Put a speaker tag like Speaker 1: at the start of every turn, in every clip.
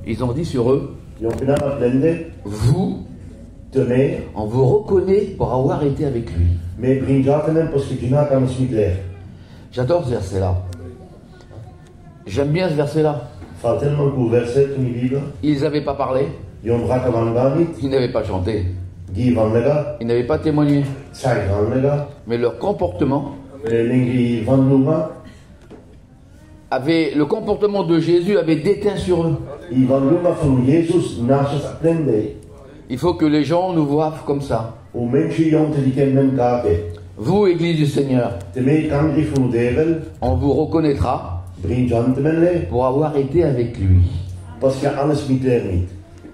Speaker 1: Ils ont dit sur eux,
Speaker 2: Ils ont pris la blende,
Speaker 1: vous,
Speaker 2: tenez,
Speaker 1: on vous reconnaît pour avoir été avec lui.
Speaker 2: mais bringiatenen parce que tu n'as qu'à me smidler.
Speaker 1: J'adore ce verset-là. J'aime bien ce verset-là.
Speaker 2: Fa tellement cool verset in die Bibel.
Speaker 1: Ils n'avaient pas parlé,
Speaker 2: Die ontbraken van David,
Speaker 1: ils n'avaient pas chanté,
Speaker 2: die van Lega,
Speaker 1: ils n'avaient pas témoigné.
Speaker 2: zij van Lega,
Speaker 1: Mais leur comportement
Speaker 2: Lingi van Luma,
Speaker 1: le comportement de Jésus avait déteint sur eux.
Speaker 2: die van Luma van Jezus naast het blende.
Speaker 1: Il faut que les gens nous voient comme ça.
Speaker 2: Hoe mensen jonten die kennen kaken.
Speaker 1: Vous, Église du Seigneur,
Speaker 2: De mee kan die van Devel,
Speaker 1: on vous reconnaîtra
Speaker 2: bringiantemenle,
Speaker 1: pour avoir été avec lui.
Speaker 2: parce que alles smidler niet.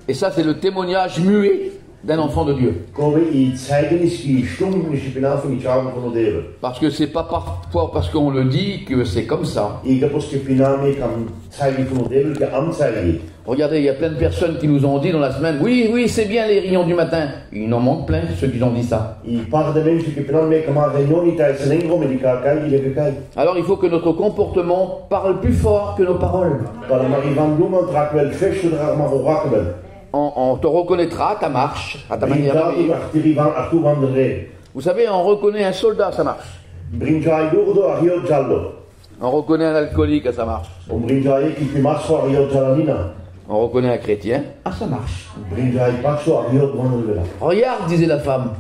Speaker 1: Et ça, c'est le témoignage muet d'un enfant de Dieu.
Speaker 2: Komen i zeigenis die stum is je van die charme van Devel.
Speaker 1: Parce que c'est pas parfois parce qu'on le dit que c'est comme ça.
Speaker 2: Ik heb als je mee kan zeigen van Devel, que amzeigen.
Speaker 1: Regardez, il y a plein de personnes qui nous ont dit dans la semaine, oui, oui, c'est bien les réunions du matin. Il en manque plein, ceux qui ont dit ça.
Speaker 2: I paar de mensen die mee kan maken niet tijdens een engel met die kakai, die kijken.
Speaker 1: Alors il faut que notre comportement parle plus fort que nos paroles.
Speaker 2: Maar Marie van Bloemen draagt wel vest, draagt maar een rakken.
Speaker 1: On te reconnaîtra à ta marche, à ta manière de vivre. Vous savez, on reconnaît un soldat à sa marche. On reconnaît un alcoolique à sa marche. On reconnaît un chrétien à sa marche. Regarde, disait la femme,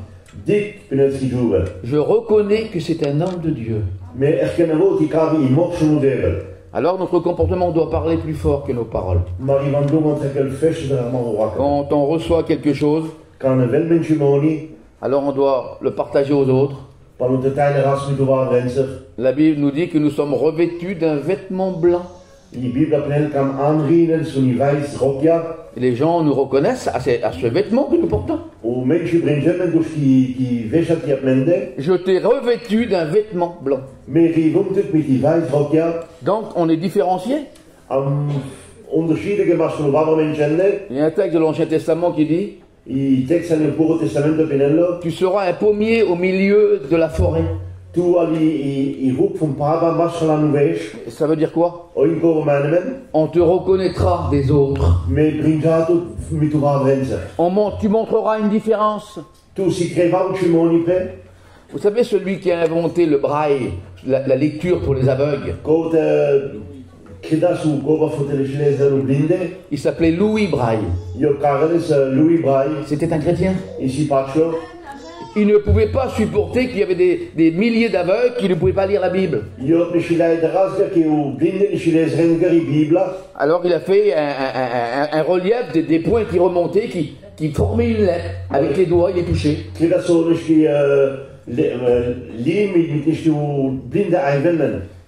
Speaker 1: je reconnais que c'est un homme de Dieu. Alors notre comportement doit parler plus fort que nos paroles. Quand on reçoit quelque chose, alors on doit le partager aux autres. La Bible nous dit que nous sommes revêtus d'un vêtement blanc. Et les gens nous reconnaissent à ce vêtement que nous portons. Je t'ai revêtu d'un vêtement blanc. Donc on est différencié. Il y a un texte de l'Ancien Testament qui dit, tu seras un pommier au milieu de la forêt. Ça veut dire quoi? On te reconnaîtra des autres. Tu montreras une différence. Vous savez, celui qui a inventé le braille, la lecture pour les aveugles, il s'appelait Louis Braille. C'était un chrétien. Il ne pouvait pas supporter qu'il y avait des milliers d'aveugles qui ne pouvaient pas lire la Bible. Alors il a fait un relief des points qui remontaient, qui formaient une lettre. Avec les doigts, il les touchait.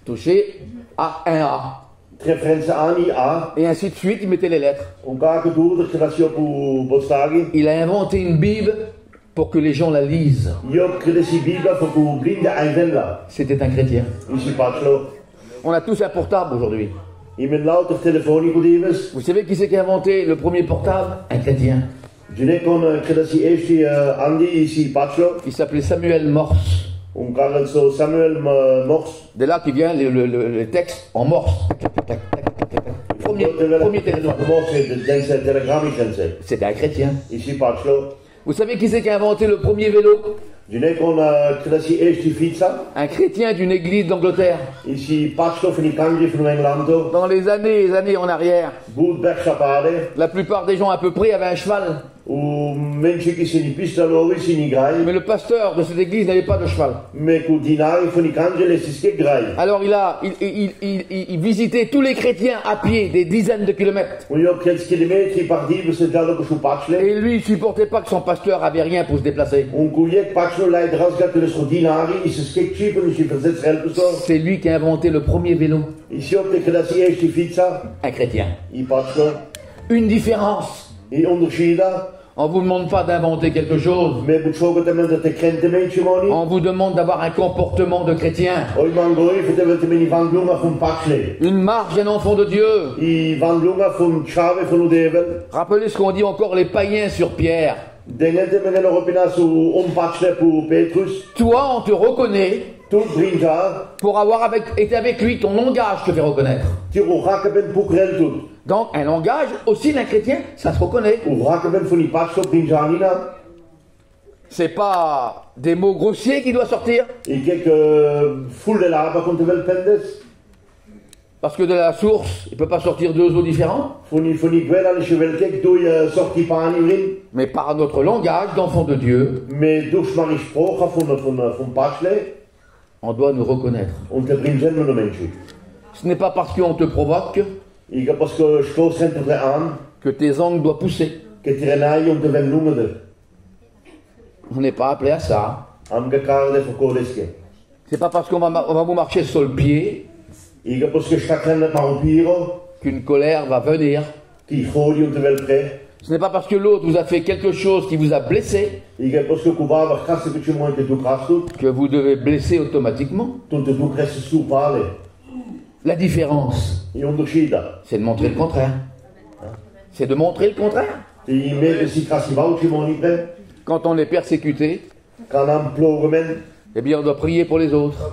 Speaker 1: Touché à un A. Et ainsi de suite, il mettait les lettres. Il a inventé une Bible pour que les gens la lisent. C'était un chrétien. On a tous un portable aujourd'hui. Vous savez qui c'est qui a inventé le premier portable? Un chrétien. Il s'appelait Samuel Morse. De là qui vient le texte en morse. Premier téléphone. C'était un chrétien. Vous savez qui c'est qui a inventé le premier vélo? Un chrétien d'une église d'Angleterre. Dans les années en arrière, la plupart des gens à peu près avaient un cheval. Mais le pasteur de cette église n'avait pas de cheval. Alors il visitait tous les chrétiens à pied, des dizaines de kilomètres. Et lui, il ne supportait pas que son pasteur avait rien pour se déplacer. C'est lui qui a inventé le premier vélo. Un chrétien. Une différence. On ne vous demande pas d'inventer quelque chose. On vous demande d'avoir un comportement de chrétien. Une marche d'un enfant de Dieu. Rappelez ce qu'ont dit encore les païens sur Pierre. Toi, on te reconnaît Pour avoir été avec lui, ton langage te fait reconnaître. Donc, un langage, aussi d'un chrétien, ça se reconnaît. C'est pas des mots grossiers qui doivent sortir. Parce que de la source, il ne peut pas sortir deux eaux différentes. Mais par notre langage d'enfant de Dieu, on doit nous reconnaître. Ce n'est pas parce qu'on te provoque que tes ongles doivent pousser. On n'est pas appelé à ça. C'est pas parce qu'on va vous marcher sur le pied qu'une colère va venir. Ce n'est pas parce que l'autre vous a fait quelque chose qui vous a blessé que vous devez blesser automatiquement. La différence, c'est de montrer le contraire. C'est de montrer le contraire. Quand on est persécuté, eh bien on doit prier pour les autres.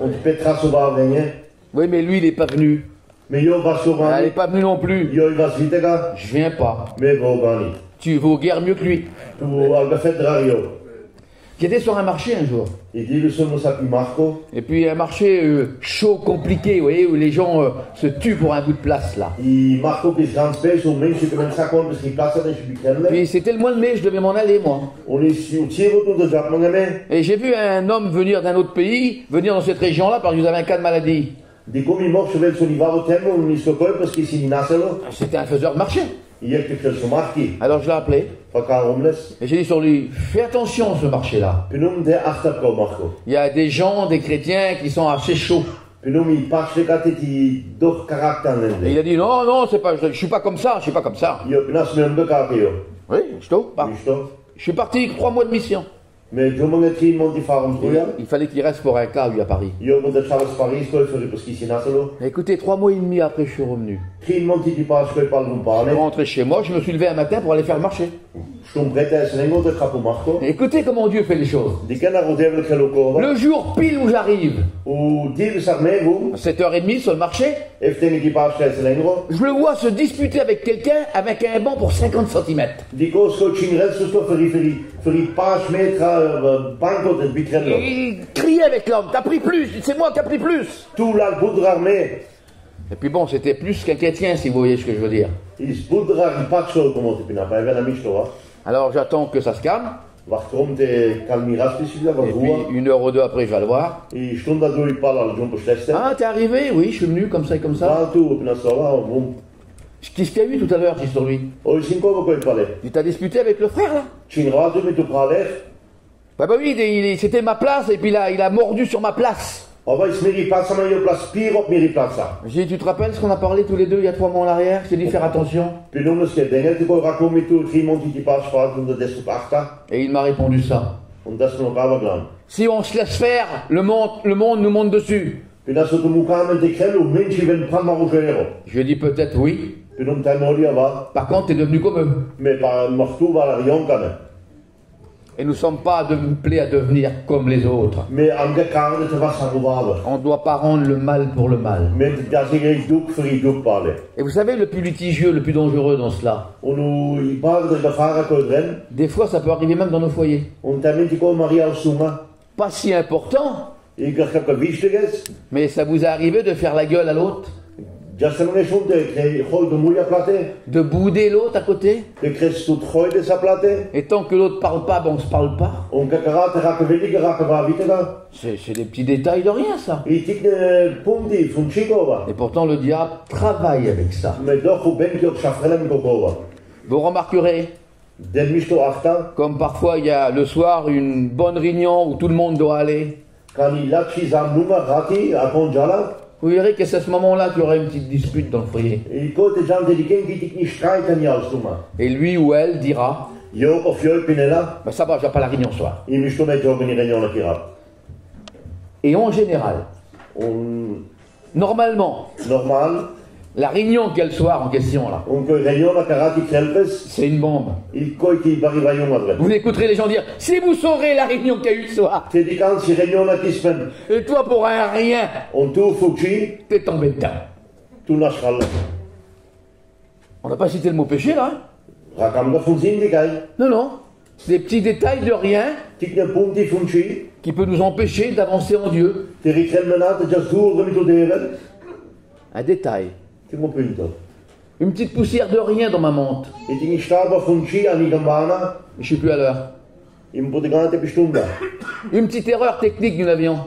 Speaker 1: Oui, mais lui, il n'est pas venu. Elle n'est pas venue non plus. Je viens pas. Tu vaux guère mieux que lui. J'étais sur un marché un jour. Et puis un marché chaud, compliqué, vous voyez, où les gens se tuent pour un bout de place là. Puis c'était le mois de mai, je devais m'en aller moi. Et j'ai vu un homme venir d'un autre pays, venir dans cette région-là parce qu'ils avaient un cas de maladie. C'était un faiseur de marché. Alors je l'ai appelé. Et j'ai dit sur lui, fais attention à ce marché-là. Il y a des gens, des chrétiens qui sont assez chauds. Et il a dit non, non, je suis pas comme ça, je suis pas comme ça. Oui, je suis parti 3 mois de mission. Il fallait qu'il reste pour un cas, lui, à Paris. Écoutez, 3 mois et demi après, je suis revenu. Je suis rentré chez moi, je me suis levé un matin pour aller faire le marché. Écoutez comment Dieu fait les choses. Le jour pile où j'arrive, à 7h30 sur le marché, je le vois se disputer avec quelqu'un avec un banc pour 50 cm. Il criait avec l'homme, t'as pris plus, c'est moi qui ai pris plus. Et puis bon, c'était plus qu'un chrétien, si vous voyez ce que je veux dire. Alors j'attends que ça se calme. Et puis 1 heure ou 2 après, je vais le voir. Ah, t'es arrivé? Oui, je suis venu comme ça et comme ça. Qu'est-ce qu'il y a eu tout à l'heure sur lui? Tu t'as disputé avec le frère là? Bah oui, c'était ma place et puis là, il a mordu sur ma place. J'ai dit, tu te rappelles ce qu'on a parlé tous les deux il y a 3 mois en arrière? Je t'ai dit faire attention. Et il m'a répondu ça. Si on se laisse faire, le monde nous monte dessus. Je lui ai dit peut-être oui. Par contre, tu es devenu comme eux. Et nous ne sommes pas appelés à devenir comme les autres. On ne doit pas rendre le mal pour le mal. Et vous savez, le plus litigieux, le plus dangereux dans cela, des fois ça peut arriver même dans nos foyers. Pas si important, mais ça vous est arrivé de faire la gueule à l'autre, de bouder l'autre à côté. Et tant que l'autre parle pas, ben on se parle pas. C'est des petits détails de rien ça. Et pourtant le diable travaille avec ça. Vous remarquerez, comme parfois il y a le soir une bonne réunion où tout le monde doit aller. Vous verrez que c'est à ce moment-là qu'il y aura une petite dispute dans le foyer. Et lui ou elle dira, bah ça va, je vais pas à la réunion ce soir. Et en général, normalement, La réunion qu'il y a le soir en question là, c'est une bombe. Vous écouterez les gens dire, si vous saurez la réunion qu'il y a eu le soir, et toi pour un rien, t'es tombé dedans. On n'a pas cité le mot péché là, hein? Non, non. Des petits détails de rien qui peut nous empêcher d'avancer en Dieu. Un détail. Une petite poussière de rien dans ma montre. Je suis plus à l'heure. Une petite erreur technique d'un avion.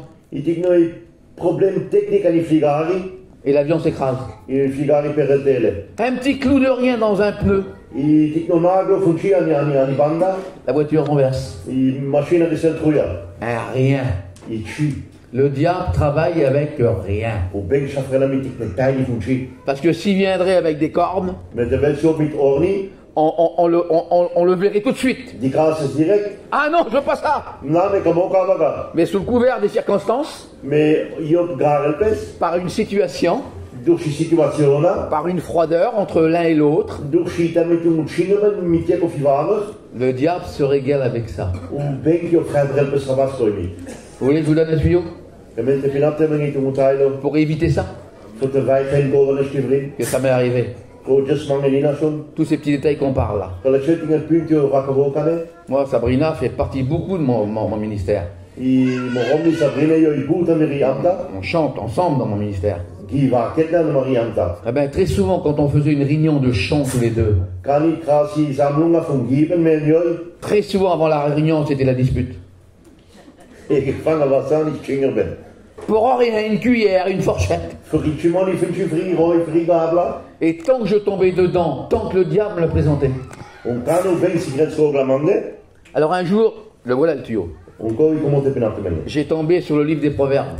Speaker 1: Et l'avion s'écrase. Un petit clou de rien dans un pneu. La voiture renverse. Un rien. Le diable travaille avec rien. Parce que s'il viendrait avec des cornes, on le verrait tout de suite. Ah non, je veux pas ça. Mais sous le couvert des circonstances, par une situation, par une froideur entre l'un et l'autre, le diable se régale avec ça. Vous voulez que je vous donne un tuyau pour éviter ça? Que ça m'est arrivé. Tous ces petits détails qu'on parle là. Moi, Sabrina fait partie beaucoup de mon ministère. On chante ensemble dans mon ministère. Eh ben, très souvent, quand on faisait une réunion de chant tous les deux, très souvent avant la réunion, c'était la dispute. Pour rien, une cuillère, une fourchette. Et tant que je tombais dedans, tant que le diable me le présentait. Alors un jour, le voilà le tuyau. J'ai tombé sur le livre des Proverbes.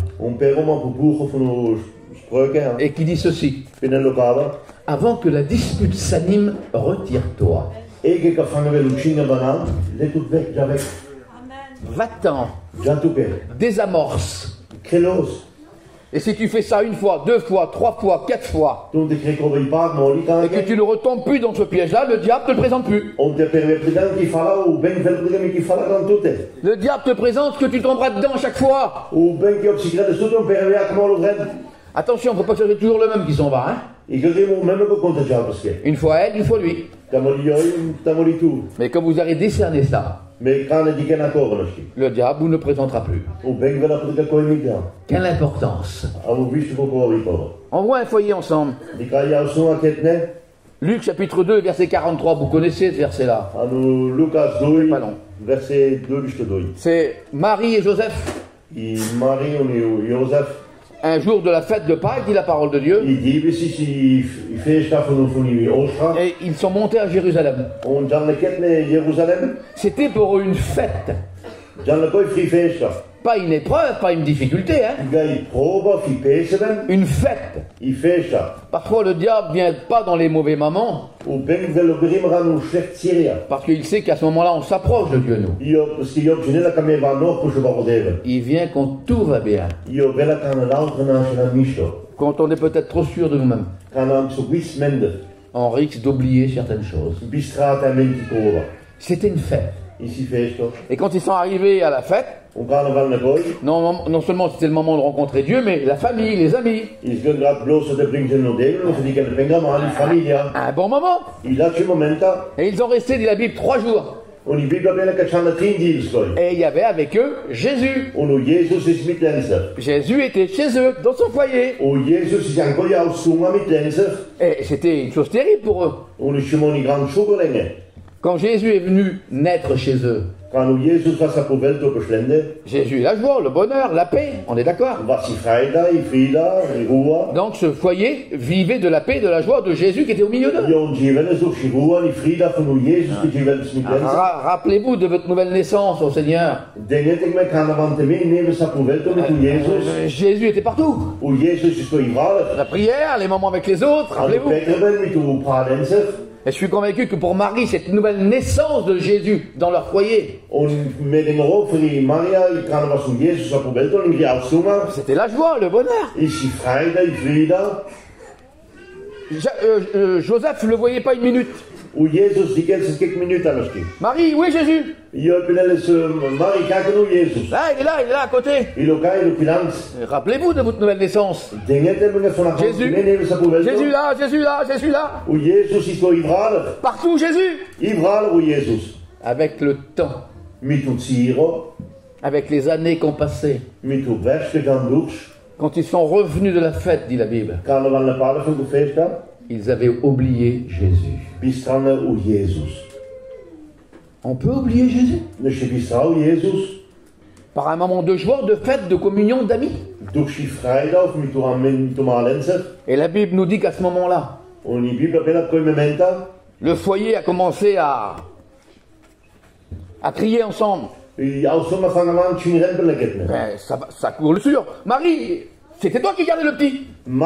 Speaker 1: Et qui dit ceci: avant que la dispute s'anime, retire-toi. Va-t'en. Désamorce. Et si tu fais ça une fois, deux fois, trois fois, quatre fois, et que tu ne retombes plus dans ce piège-là, le diable te le présente plus. Le diable te présente que tu tomberas dedans chaque fois. Attention, il ne faut pas chercher toujours le même qui s'en va. Hein? Une fois elle, une fois lui. Mais quand vous aurez décerné ça, le diable vous ne présentera plus. Quelle importance. On voit un foyer ensemble. Luc chapitre 2, verset 43, vous connaissez ce verset-là. C'est Marie et Joseph. Un jour de la fête de Pâques, dit la parole de Dieu. Et ils sont montés à Jérusalem. C'était pour une fête. Pas une épreuve, pas une difficulté. Hein? Une fête. Parfois le diable vient pas dans les mauvais moments. Parce qu'il sait qu'à ce moment-là on s'approche de Dieu nous. Il vient quand tout va bien. Quand on est peut-être trop sûr de nous-mêmes. On risque d'oublier certaines choses. C'était une fête. Et quand ils sont arrivés à la fête, non seulement c'était le moment de rencontrer Dieu, mais la famille, les amis. Un bon moment. Et ils ont resté, dit la Bible, 3 jours. Et il y avait avec eux Jésus. Jésus était chez eux, dans son foyer. Et c'était une chose terrible pour eux. Quand Jésus est venu naître chez eux, Jésus est la joie, le bonheur, la paix, on est d'accord. Donc ce foyer vivait de la paix, de la joie de Jésus qui était au milieu d'eux. Rappelez-vous de votre nouvelle naissance au Seigneur. Jésus était partout. La prière, les moments avec les autres, rappelez-vous. Et je suis convaincu que pour Marie, cette nouvelle naissance de Jésus dans leur foyer, c'était la joie, le bonheur.
Speaker 3: Joseph ne le voyait pas une minute.
Speaker 2: Où Jésus die ganze kijk minute aan het
Speaker 3: Marie, où est Jésus?
Speaker 2: Je bent eens Marie kijken hoe Jésus.
Speaker 3: Là, il est là, à côté.
Speaker 2: Il est là, il est
Speaker 3: Rappelez-vous de votre nouvelle naissance.
Speaker 2: Jésus.
Speaker 3: Jésus là, Jésus là, Jésus là.
Speaker 2: Où Jésus is door Ivraler.
Speaker 3: Partout Jésus.
Speaker 2: Ivraler où Jésus.
Speaker 3: Avec le temps.
Speaker 2: Met het siro.
Speaker 3: Avec les années qu'on passait.
Speaker 2: Met het weggegaan durch.
Speaker 3: Quand ils sont revenus de la fête, dit la Bible.
Speaker 2: Kan er wel een paar van de feest gaan?
Speaker 3: Ils avaient oublié Jésus.
Speaker 2: Bistranen ou Jésus.
Speaker 3: On peut oublier Jésus?
Speaker 2: Dus je bistrouw Jésus.
Speaker 3: Par un moment de joie, de fête, de communion, d'amis.
Speaker 2: Durch die vrijdag met de
Speaker 3: Et la Bible nous dit qu'à ce moment-là, le foyer a commencé à crier ensemble. Ben, ça court le sûr. Marie, c'était toi qui gardais le petit. Mais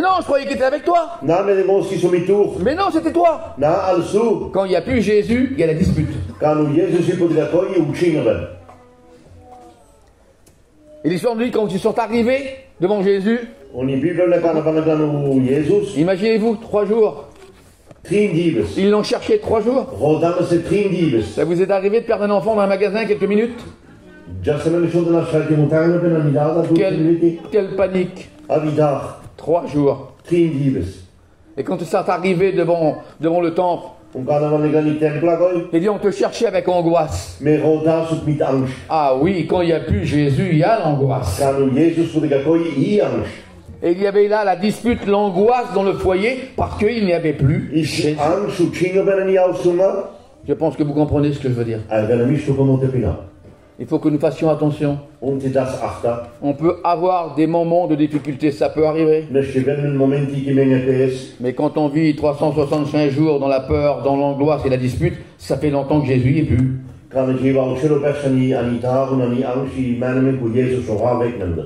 Speaker 3: non, je croyais qu'il était avec toi. Mais non, c'était toi. Quand il n'y a plus Jésus, il y a la dispute. Et l'histoire nous dit quand ils sont arrivés devant Jésus, imaginez-vous, 3 jours. Ils l'ont cherché 3 jours. Ça vous est arrivé de perdre un enfant dans un magasin quelques minutes? Quelle panique. 3 jours. Et quand ils sont arrivés devant le temple, il dit on te cherchait avec angoisse. Ah oui, quand il n'y a plus Jésus, il y a l'angoisse. Et il y avait là la dispute, l'angoisse dans le foyer parce qu'il n'y avait plus Jésus. Je pense que vous comprenez ce que je veux dire. Il faut que nous fassions attention. On peut avoir des moments de difficulté, ça peut arriver. Mais quand on vit 365 jours dans la peur, dans l'angoisse et la dispute, ça fait longtemps que Jésus est vu.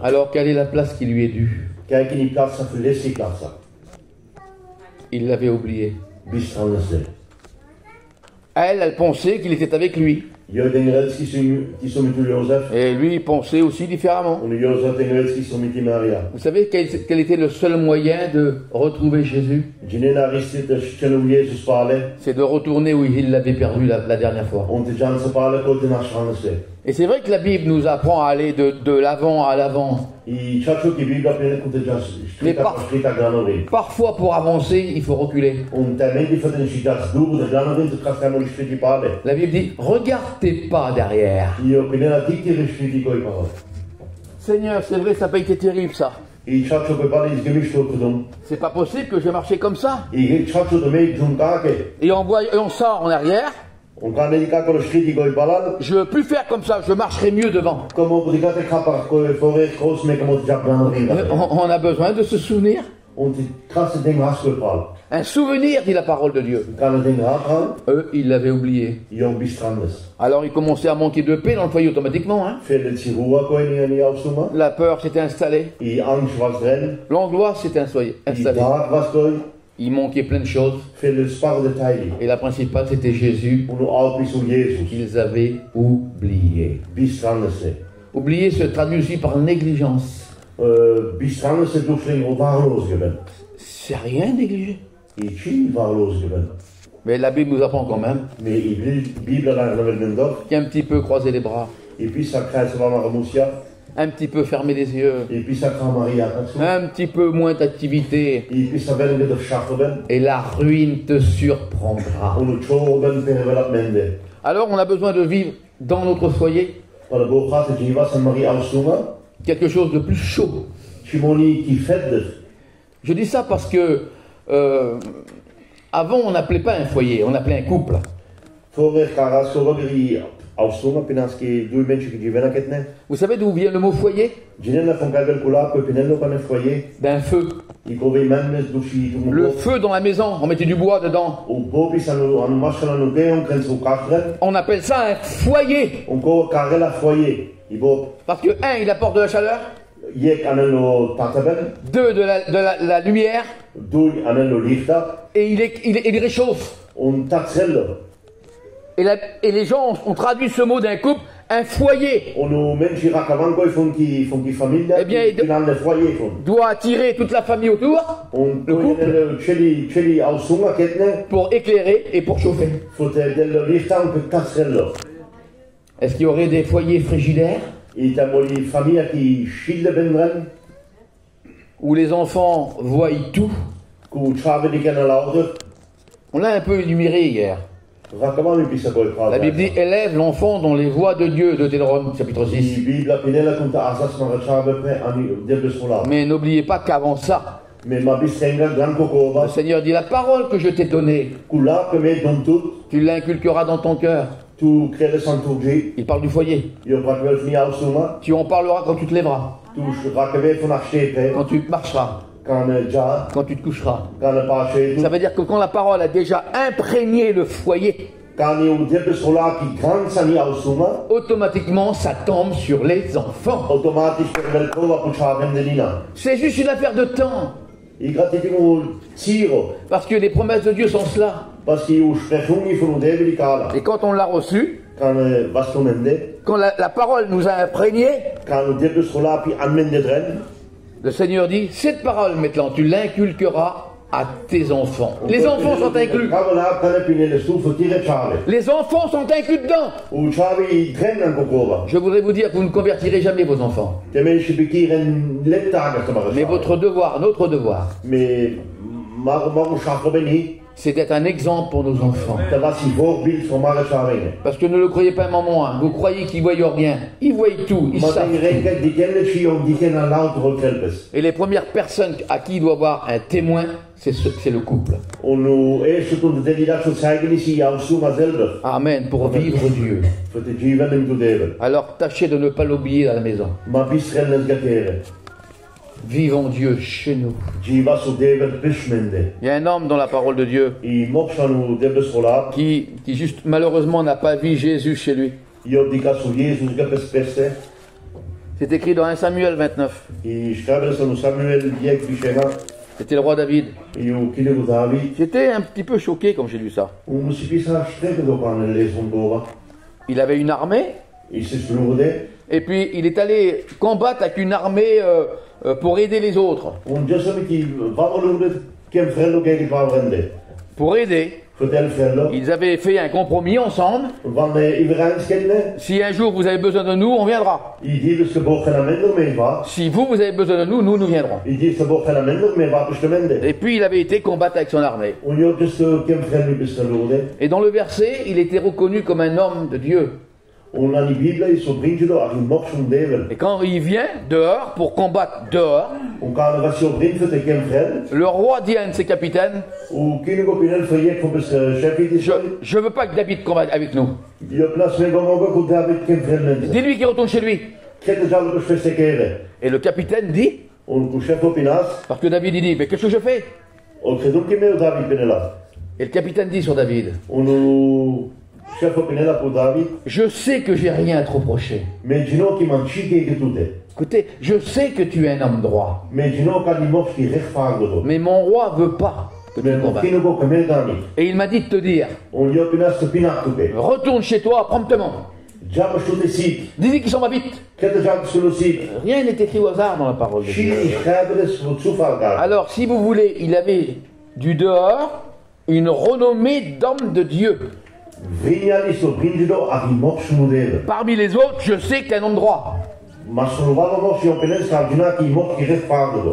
Speaker 3: Alors quelle est la place qui lui est due? Il l'avait oublié. Elle pensait qu'il était avec lui. Et lui, il pensait aussi différemment. Vous savez quel était le seul moyen de retrouver Jésus? C'est de retourner où il l'avait perdu la dernière fois. Et c'est vrai que la Bible nous apprend à aller de l'avant à l'avant. Mais parfois, pour avancer, il faut reculer. La Bible dit, regarde tes pas derrière. Seigneur, c'est vrai, ça n'a pas été terrible ça. C'est pas possible que j'ai marché comme ça. Et on sort en arrière. Je veux plus faire comme ça, je marcherai mieux devant. On a besoin de se souvenir. Un souvenir, dit la parole de Dieu. Eux, ils l'avaient oublié. Alors ils commençaient à manquer de paix dans le foyer automatiquement. Hein. La peur s'était installée. L'angoisse s'était installée. Il manquait plein de choses. Et la principale, c'était Jésus qu'ils avaient oublié. Oublier se traduit aussi par négligence. C'est rien négligé. Mais la Bible nous apprend quand même qu'il y a un petit peu croisé les bras. Un petit peu fermer les yeux. Un petit peu moins d'activité. Et la ruine te surprendra. Alors on a besoin de vivre dans notre foyer quelque chose de plus chaud. Je dis ça parce que avant on n'appelait pas un foyer, on appelait un couple. Vous savez d'où vient le mot foyer? D'un feu. Le feu dans la maison, on mettait du bois dedans. On appelle ça un foyer. Parce que un, il apporte de la chaleur. 2, de la lumière. Et il réchauffe. Et les gens ont traduit ce mot d'un couple, un foyer, eh bien, il doit attirer toute la famille autour, le couple, pour éclairer et pour chauffer. Est-ce qu'il y aurait des foyers frigidaires où les enfants voient tout? On l'a un peu énuméré hier. La Bible dit, élève l'enfant dans les voies de Dieu, Deutéronome chapitre 6. Mais n'oubliez pas qu'avant ça, le Seigneur dit, la parole que je t'ai donnée, tu l'inculqueras dans ton cœur. Il parle du foyer. Tu en parleras quand tu te lèveras, quand tu marcheras, quand tu te coucheras. Ça veut dire que quand la parole a déjà imprégné le foyer, automatiquement ça tombe sur les enfants. C'est juste une affaire de temps. Parce que les promesses de Dieu sont cela. Et quand on l'a reçu, quand la parole nous a imprégné, le Seigneur dit, cette parole maintenant tu l'inculqueras à tes enfants. Les enfants sont inclus. Les enfants sont inclus dedans. Je voudrais vous dire que vous ne convertirez jamais vos enfants. Mais votre devoir, notre devoir, c'est d'être un exemple pour nos enfants. Parce que ne le croyez pas un moment, hein. Vous croyez qu'ils voient rien. Ils voient tout, ils savent. Et les premières personnes à qui il doit avoir un témoin, c'est le couple. Amen, pour vivre Dieu. Alors tâchez de ne pas l'oublier à la maison. Vivons Dieu chez nous. Il y a un homme dans la parole de Dieu qui juste malheureusement n'a pas vu Jésus chez lui. C'est écrit dans 1 Samuel 29. C'était le roi David. J'étais un petit peu choqué quand j'ai lu ça. Il avait une armée. Et puis il est allé combattre avec une armée pour aider les autres. Pour aider. Ils avaient fait un compromis ensemble. Si un jour vous avez besoin de nous, on viendra. Si vous avez besoin de nous, nous viendrons. Et puis il avait été combattre avec son armée. Et dans le verset, il était reconnu comme un homme de Dieu. Et quand il vient dehors pour combattre dehors, le roi dit à un de ses capitaines, je ne veux pas que David combatte avec nous. Dis-lui qu'il retourne chez lui. Et le capitaine dit, parce que David dit, mais qu'est-ce que je fais? Et le capitaine dit sur David, je sais que j'ai rien à te reprocher. Écoutez, je sais que tu es un homme droit. Mais mon roi veut pas que tu combattes. Et il m'a dit de te dire, retourne chez toi promptement. Dis-lui qu'il s'en va vite. Rien n'est écrit au hasard dans la parole de Dieu. Alors, si vous voulez, il avait du dehors une renommée d'homme de Dieu. Parmi les autres, je sais que tu es un homme droit.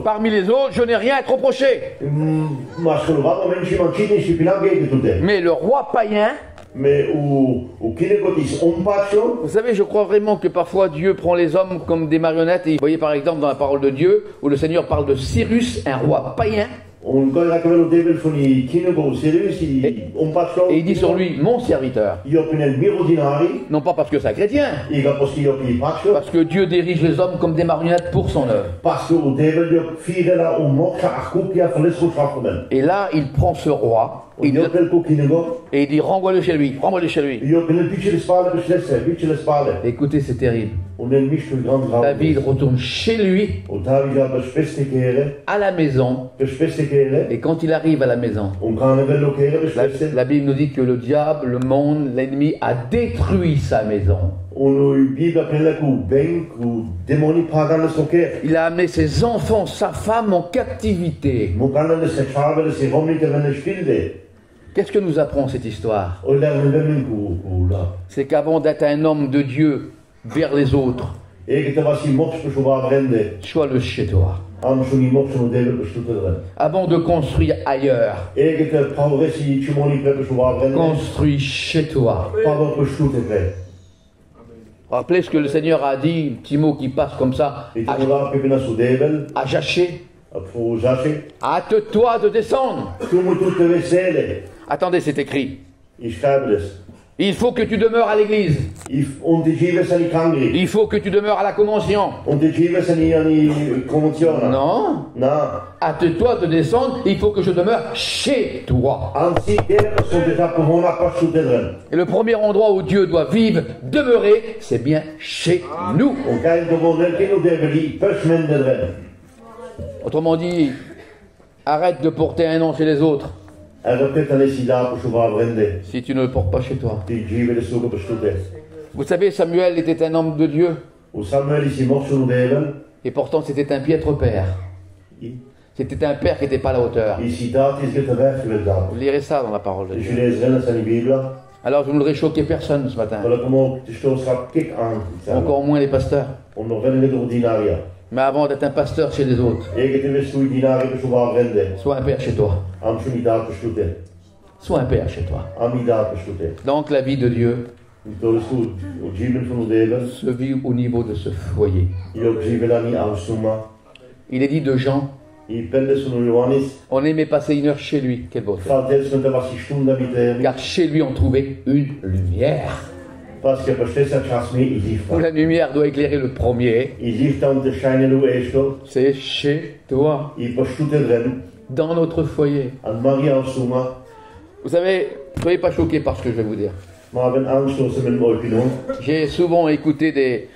Speaker 3: Parmi les autres, je n'ai rien à te reprocher. Mais le roi païen, vous savez, je crois vraiment que parfois Dieu prend les hommes comme des marionnettes. Et vous voyez par exemple dans la parole de Dieu, où le Seigneur parle de Cyrus, un roi païen. Et il dit sur lui, mon serviteur. Non pas parce que c'est un chrétien, parce que Dieu dirige les hommes comme des marionnettes pour son œuvre. Et là, il prend ce roi et il dit, renvoie-le chez lui, renvoie-le chez lui. Écoutez, c'est terrible. David retourne chez lui, à la maison, et quand il arrive à la maison, la Bible nous dit que le diable, le monde, l'ennemi a détruit sa maison. Il a amené ses enfants, sa femme en captivité. Qu'est-ce que nous apprend cette histoire? C'est qu'avant d'être un homme de Dieu vers les autres, sois le chez toi. Avant de construire ailleurs, construis chez toi. Rappelez ce que le Seigneur a dit, un petit mot qui passe comme ça, à Jaché. Hâte-toi de descendre. Attendez, c'est écrit. Il faut que tu demeures à l'église. Il faut que tu demeures à la convention. Non. Hâte-toi de descendre. Il faut que je demeure chez toi. Et le premier endroit où Dieu doit vivre, demeurer, c'est bien chez nous. Autrement dit, arrête de porter un nom chez les autres. Si tu ne le portes pas chez toi. Vous savez, Samuel était un homme de Dieu. Et pourtant, c'était un piètre père. C'était un père qui n'était pas à la hauteur. Vous lirez ça dans la parole de Dieu. Alors, je ne voudrais choquer personne ce matin. Encore moins les pasteurs. Mais avant d'être un pasteur chez les autres, sois un père chez toi. Sois un père chez toi. Donc la vie de Dieu se vit au niveau de ce foyer. Il est dit de Jean, on aimait passer une heure chez lui. Quel beau fait. Car chez lui on trouvait une lumière. Où la lumière doit éclairer le premier. C'est chez toi. Dans notre foyer. Vous savez, ne soyez pas choqués par ce que je vais vous dire. J'ai souvent écouté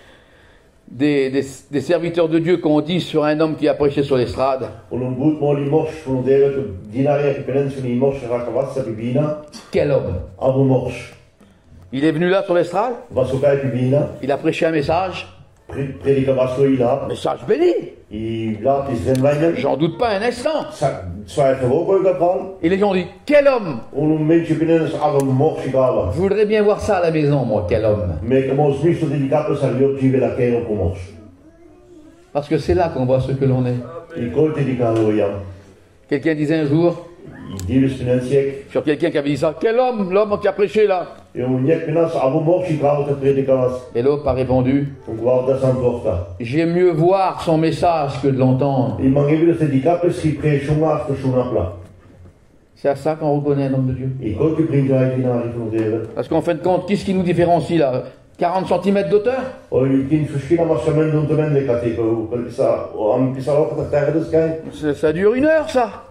Speaker 3: des serviteurs de Dieu qu'on dit sur un homme qui a prêché sur l'estrade. Quel homme! Il est venu là sur l'estrade. Il a prêché un message. Message béni. J'en doute pas un instant. Et les gens disent, quel homme! Je voudrais bien voir ça à la maison, moi, quel homme. Parce que c'est là qu'on voit ce que l'on est. Quelqu'un disait un jour, sur quelqu'un qui avait dit ça, quel homme, l'homme qui a prêché là. Et l'autre a répondu, j'aime mieux voir son message que de l'entendre. C'est à ça qu'on reconnaît un homme de Dieu. Parce qu'en fin de compte, qu'est-ce qui nous différencie là? 40 cm d'auteur? Ça dure une heure, ça.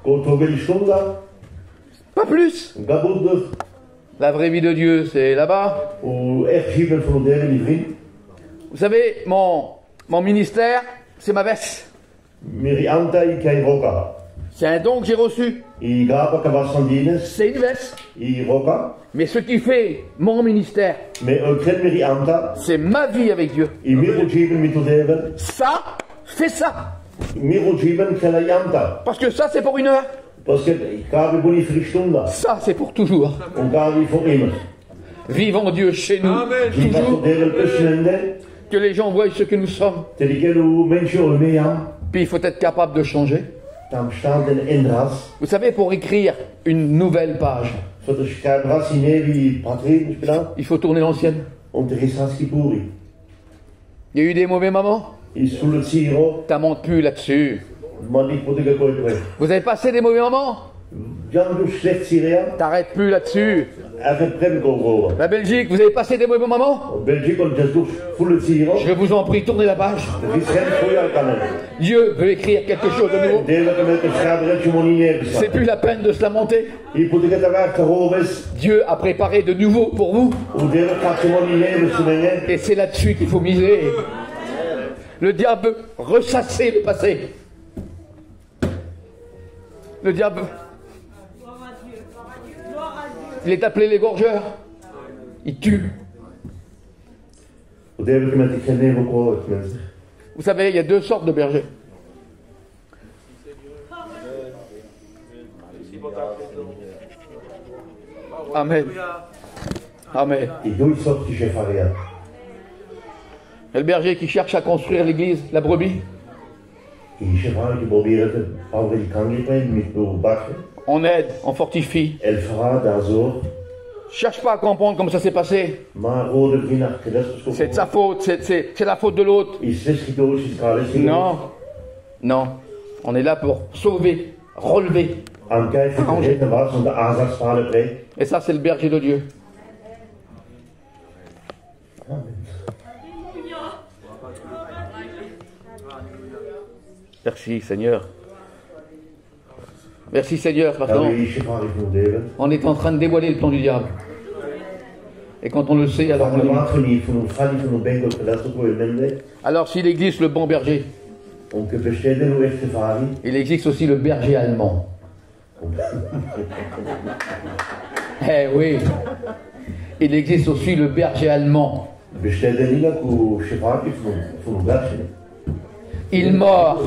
Speaker 3: Pas plus. La vraie vie de Dieu, c'est là-bas. Vous savez, mon ministère, c'est ma veste. C'est un don que j'ai reçu. C'est une veste. Mais ce qui fait mon ministère, c'est ma vie avec Dieu. Ça, fais ça. Parce que ça, c'est pour une heure. Ça, c'est pour toujours. Vivons Dieu chez nous. Amen. Toujours. Que les gens voient ce que nous sommes. Puis il faut être capable de changer. Vous savez, pour écrire une nouvelle page, il faut tourner l'ancienne. Il y a eu des mauvais moments. T'as monté plus là-dessus. Vous avez passé des mauvais moments. T'arrêtes plus là-dessus. La Belgique, vous avez passé des mauvais moments. Je vous en prie, tournez la page. Dieu veut écrire quelque chose de nouveau. C'est plus la peine de se lamenter. Dieu a préparé de nouveau pour vous. Et c'est là-dessus qu'il faut miser. Le diable veut ressasser le passé. Le diable, il est appelé l'égorgeur. Il tue. Vous savez, il y a deux sortes de bergers. Amen. Amen. Il y a le berger qui cherche à construire l'église, la brebis. On aide, on fortifie. Cherche pas à comprendre comment ça s'est passé. C'est de sa faute, c'est la faute de l'autre. Non, non. On est là pour sauver, relever. Et ça, c'est le berger de Dieu. Merci Seigneur. Merci Seigneur, pardon. On est en train de dévoiler le plan du diable. Et quand on le sait, alors on le dit. Alors s'il existe le bon berger, il existe aussi le berger allemand. Eh oui. Il existe aussi le berger allemand. Il mord.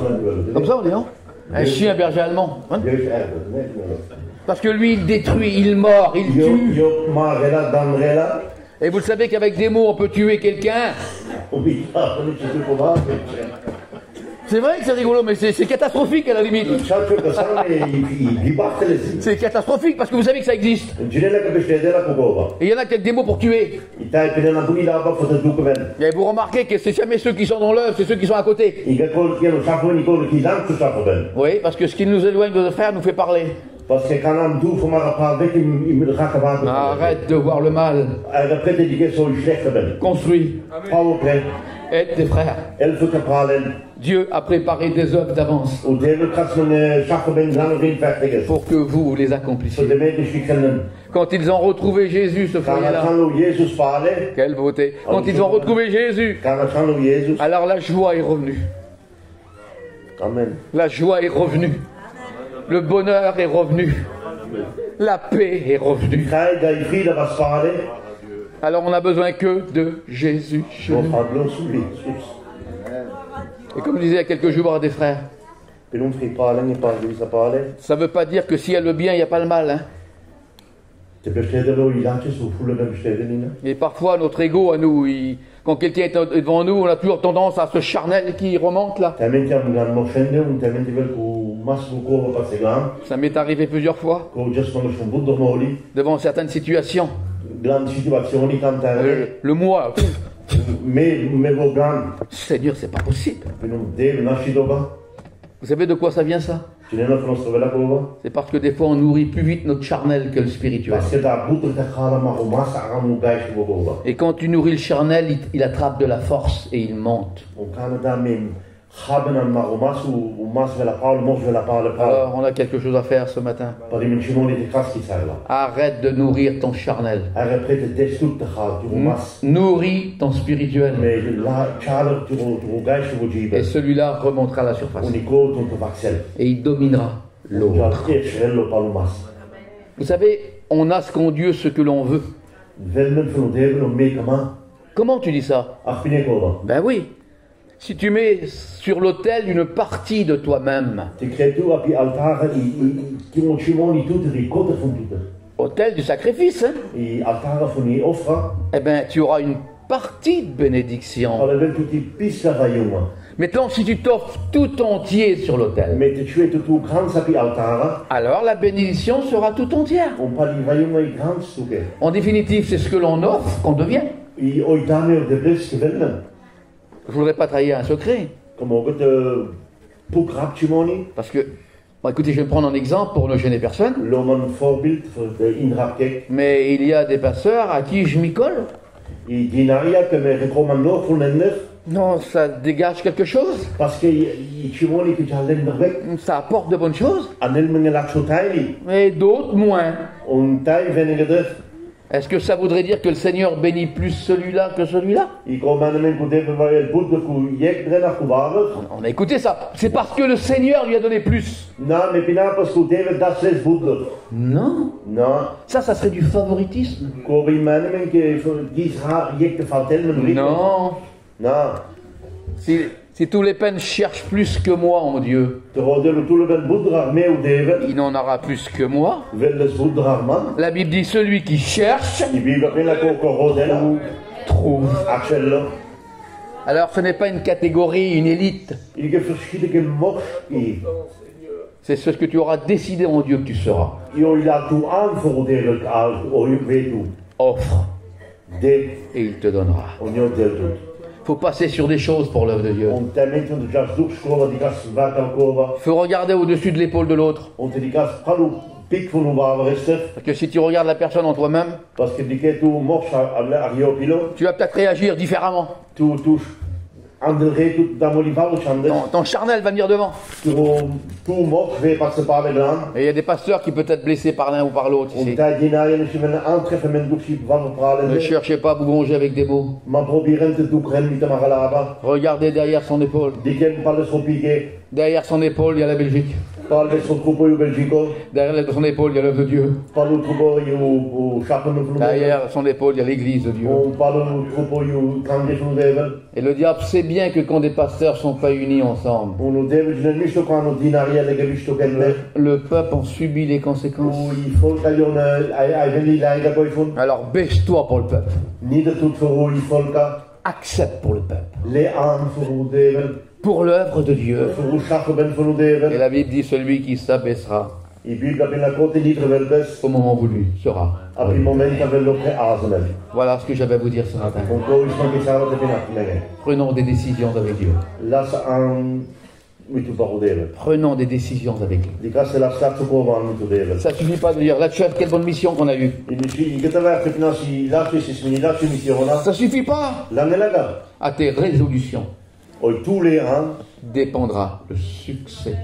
Speaker 3: Comme ça on dit, non? Un chien berger allemand. Hein? Parce que lui, il détruit, il mord, il tue. Et vous le savez qu'avec des mots, on peut tuer quelqu'un. C'est vrai que c'est rigolo, mais c'est catastrophique à la limite. C'est catastrophique parce que vous savez que ça existe. Et il y en a qui ont des mots pour tuer. Et vous remarquez que c'est jamais ceux qui sont dans l'œuvre, c'est ceux qui sont à côté. Oui, parce que ce qui nous éloigne de nos frères nous fait parler. Arrête de voir le mal. Construis. Aide tes frères. Dieu a préparé des œuvres d'avance pour que vous les accomplissiez. Quand ils ont retrouvé Jésus, ce foyer-là, quelle beauté. Quand ils ont retrouvé Jésus, alors la joie est revenue.
Speaker 2: Amen.
Speaker 3: La joie est revenue. Le bonheur est revenu. La paix est revenue. Alors on n'a besoin que de Jésus. Et comme je disais il y a quelques jours à des frères, ça ne veut pas dire que s'il y a le bien, il n'y a pas le mal. Hein. Et parfois notre ego à nous, quand quelqu'un est devant nous, on a toujours tendance à ce charnel qui remonte là. Ça m'est arrivé plusieurs fois devant certaines situations. Le moi. Seigneur, c'est pas possible. Vous savez de quoi ça vient ça? C'est parce que des fois on nourrit plus vite notre charnel que le spirituel. Et quand tu nourris le charnel, il attrape de la force et il monte. Alors on a quelque chose à faire ce matin. Arrête de nourrir ton charnel. Nourris ton spirituel. Et celui-là remontera à la surface. Et il dominera l'autre. Vous savez, on a ce qu'en Dieu ce que l'on veut. Comment tu dis ça? Ben oui. Si tu mets sur l'autel une partie de toi-même, autel du sacrifice, hein? Eh bien, tu auras une partie de bénédiction. Maintenant, si tu t'offres tout entier sur l'autel, alors la bénédiction sera tout entière. En définitive, c'est ce que l'on offre qu'on devient. Je ne voudrais pas trahir un secret. Parce que, bon, écoutez, je vais prendre un exemple pour ne gêner personne. Mais il y a des pasteurs à qui je m'y colle. Non, ça dégage quelque chose. Ça apporte de bonnes choses. Et d'autres moins. Est-ce que ça voudrait dire que le Seigneur bénit plus celui-là que celui-là? On a écouté ça. C'est parce que le Seigneur lui a donné plus. Non. Ça serait du favoritisme. Non. Si tous les peines cherchent plus que moi en Dieu, il n'en aura plus que moi. La Bible dit celui qui cherche trouve. Alors ce n'est pas une catégorie, une élite. C'est ce que tu auras décidé en Dieu que tu seras. Offre. Et il te donnera. Il faut passer sur des choses pour l'œuvre de Dieu. Il faut regarder au-dessus de l'épaule de l'autre. Parce que si tu regardes la personne en toi-même, tu vas peut-être réagir différemment. Ton charnel va venir devant. Et il y a des pasteurs qui peuvent être blessés par l'un ou par l'autre ici. Ne cherchez pas à vous venger avec des mots. Regardez derrière son épaule. Derrière son épaule, il y a la Belgique. Derrière son épaule, il y a l'œuvre de Dieu. Derrière son épaule, il y a l'église de Dieu. Et le diable sait bien que quand des pasteurs ne sont pas unis ensemble, le peuple en subit les conséquences. Alors baisse-toi pour le peuple. Accepte pour le peuple. Pour l'œuvre de Dieu. Et la Bible dit celui qui s'abaissera au moment voulu sera. Voilà ce que j'avais à vous dire ce matin. Prenons des décisions avec Dieu. Prenons des décisions avec lui. Ça ne suffit pas de dire, là chef, quelle bonne mission qu'on a eue. Ça ne suffit pas. À tes résolutions dépendra le succès.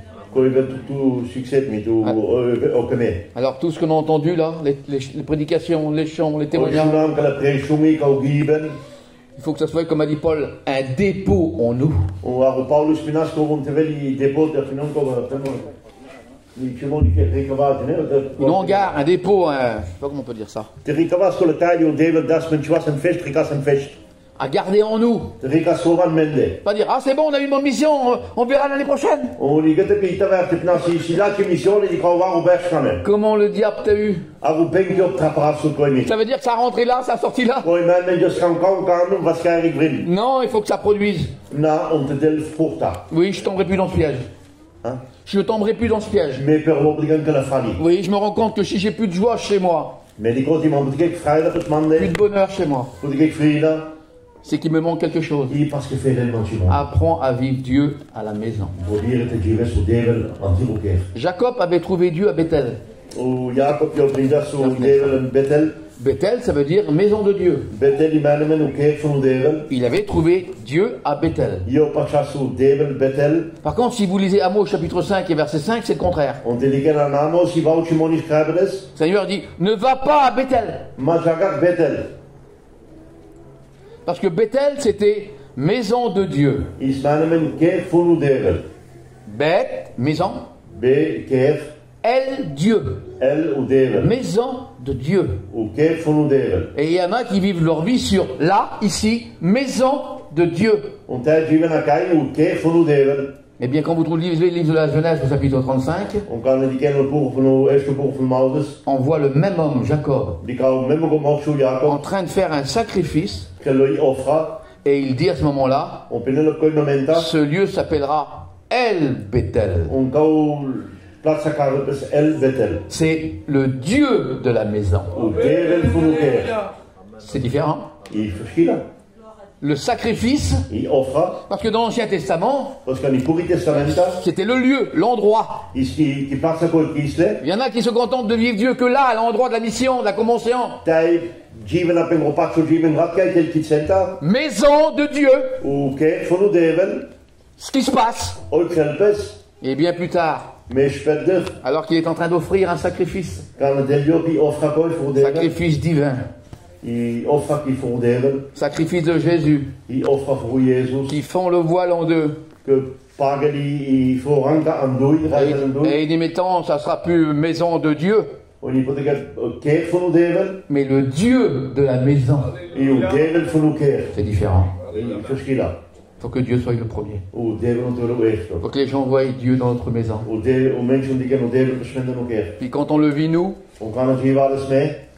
Speaker 3: Alors tout ce qu'on a entendu là, les prédications, les chants, les témoignages, il faut que ça soit, comme a dit Paul, un dépôt en nous. Une hangar, un dépôt, je ne sais pas comment on peut dire ça. À garder en nous. Pas dire, ah c'est bon, on a eu une bonne mission, on verra l'année prochaine. Comment le diable t'a eu? Ça veut dire que ça a rentré là, ça a sorti là? Non, il faut que ça produise. Oui, je tomberai plus dans ce piège. Je ne tomberai plus dans ce piège. Oui, je me rends compte que si j'ai plus de joie chez moi, plus de bonheur chez moi, c'est qu'il me manque quelque chose. Apprends à vivre Dieu à la maison. Jacob avait trouvé Dieu à Bethel. Bethel, ça veut dire maison de Dieu. Il avait trouvé Dieu à Bethel. Par contre, si vous lisez Amos chapitre 5 et verset 5, c'est le contraire. Le Seigneur dit, ne va pas à Bethel. Parce que Bethel, c'était maison de Dieu. Beth, maison. El, Dieu. Maison de Dieu. Et il y en a qui vivent leur vie sur là, ici, maison de Dieu. Eh bien, quand vous trouvez le livre de la Genèse au chapitre 35, on voit le même homme, Jacob, en train de faire un sacrifice. Et il dit à ce moment-là, ce lieu s'appellera El Bethel. C'est le Dieu de la maison. C'est différent. Le sacrifice, parce que dans l'Ancien Testament, c'était le lieu, l'endroit. Il y en a qui se contentent de vivre Dieu que là, à l'endroit de la mission, de la convention. Maison de Dieu. Ce qui se passe. Et bien plus tard, alors qu'il est en train d'offrir un sacrifice. Sacrifice divin. Sacrifice de Jésus. Qui font le voile en deux. Et il dit maintenant, ça sera plus maison de Dieu. Mais le Dieu de la maison. C'est différent. Il faut que Dieu soit le premier. Il faut que les gens voient Dieu dans notre maison. Puis quand on le vit nous,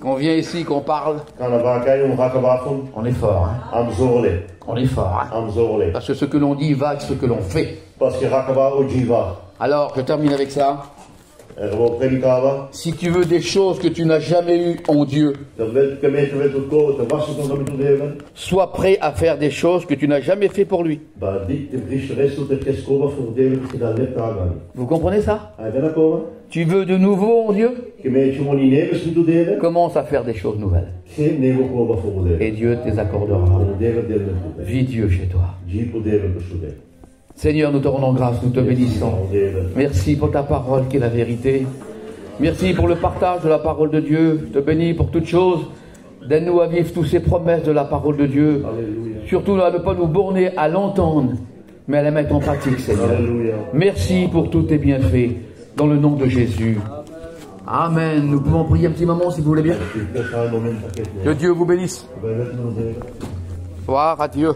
Speaker 3: qu'on vient ici, qu'on parle, on est fort. Hein? On est fort. Hein? Parce que ce que l'on dit va avec ce que l'on fait. Alors, je termine avec ça. Si tu veux des choses que tu n'as jamais eues en Dieu, sois prêt à faire des choses que tu n'as jamais fait pour lui. Vous comprenez ça? Tu veux de nouveau en Dieu? Commence à faire des choses nouvelles. Et Dieu te les accordera. Vis Dieu chez toi. Seigneur, nous te rendons grâce, nous te bénissons. Merci pour ta parole qui est la vérité. Merci pour le partage de la parole de Dieu. Je te bénis pour toutes choses. Donne-nous à vivre toutes ces promesses de la parole de Dieu. Alléluia. Surtout à ne pas nous borner à l'entendre, mais à la mettre en pratique, Seigneur. Alléluia. Merci pour tous tes bienfaits. Dans le nom de Jésus. Amen. Nous pouvons prier un petit moment si vous voulez bien. Que Dieu vous bénisse. Gloire à Dieu.